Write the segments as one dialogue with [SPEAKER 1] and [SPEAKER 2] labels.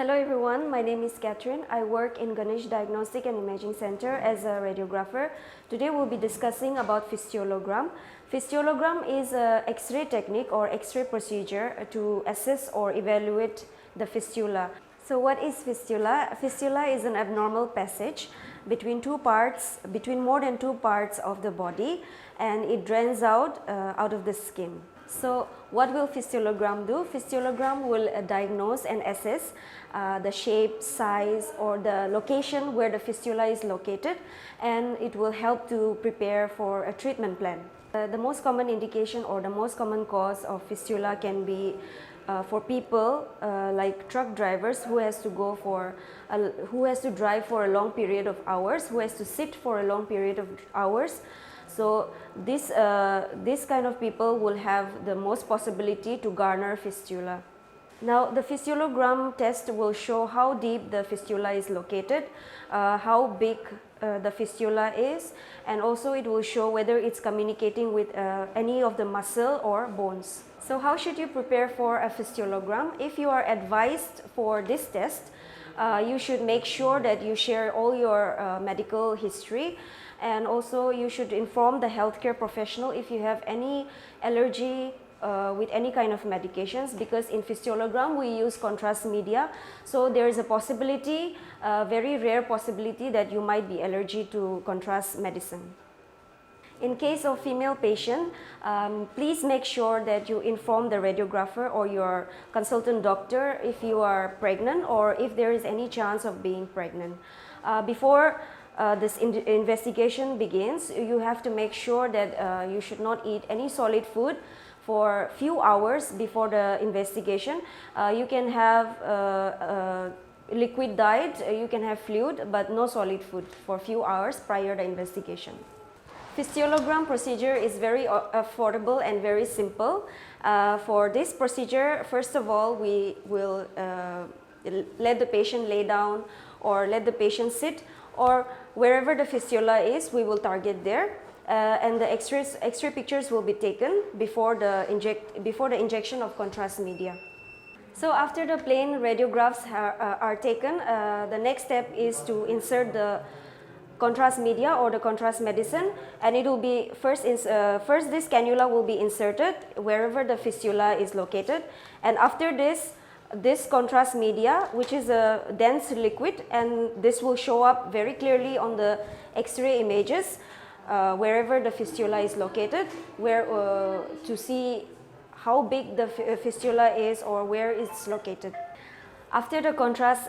[SPEAKER 1] Hello everyone, my name is Catherine. I work in Ganesh Diagnostic and Imaging Center as a radiographer. Today we'll be discussing about fistulogram. Fistulogram is an X-ray technique or X-ray procedure to assess or evaluate the fistula. So what is fistula? Fistula is an abnormal passage between more than two parts of the body, and it drains out of the skin. So what will fistulogram do? Fistulogram will diagnose and assess the shape, size or the location where the fistula is located, and it will help to prepare for a treatment plan. The most common indication or the most common cause of fistula can be for people like truck drivers who has to drive for a long period of hours, who has to sit for a long period of hours. So this kind of people will have the most possibility to garner fistula. Now the fistulogram test will show how deep the fistula is located, how big the fistula is, and also it will show whether it's communicating with any of the muscle or bones. So how should you prepare for a fistulogram? If you are advised for this test, you should make sure that you share all your medical history, and also you should inform the healthcare professional if you have any allergy with any kind of medications, because in fistulogram we use contrast media, so there is a possibility, very rare possibility, that you might be allergic to contrast medicine. In case of female patient, please make sure that you inform the radiographer or your consultant doctor if you are pregnant or if there is any chance of being pregnant. Before this investigation begins, you have to make sure that you should not eat any solid food for few hours before the investigation. You can have liquid diet, you can have fluid, but no solid food for few hours prior to the investigation. Fistulogram procedure is very affordable and very simple. For this procedure, first of all, we will let the patient lay down or let the patient sit, or wherever the fistula is, we will target there. And the X-ray pictures will be taken before the injection of contrast media. So after the plain radiographs are taken, the next step is to insert the contrast media or the contrast medicine, and it will be first this cannula will be inserted wherever the fistula is located, and after this contrast media, which is a dense liquid, and this will show up very clearly on the X-ray images wherever the fistula is located, to see how big the fistula is or where it's located. After the contrast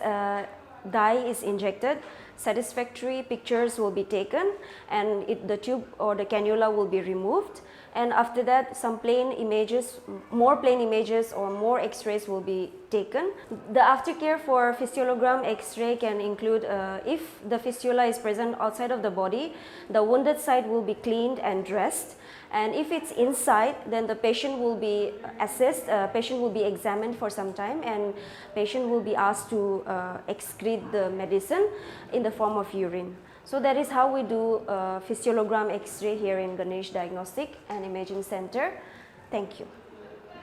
[SPEAKER 1] dye is injected, satisfactory pictures will be taken, and the tube or the cannula will be removed, and after that some more plain images or more X-rays will be taken. The aftercare for fistulogram X-ray can include, if the fistula is present outside of the body, the wounded site will be cleaned and dressed, and if it's inside, then the patient will be assessed, patient will be examined for some time, and patient will be asked to excrete the medicine in the form of urine. So that is how we do fistulogram X-ray here in Ganesh Diagnostic and Imaging Center. Thank you.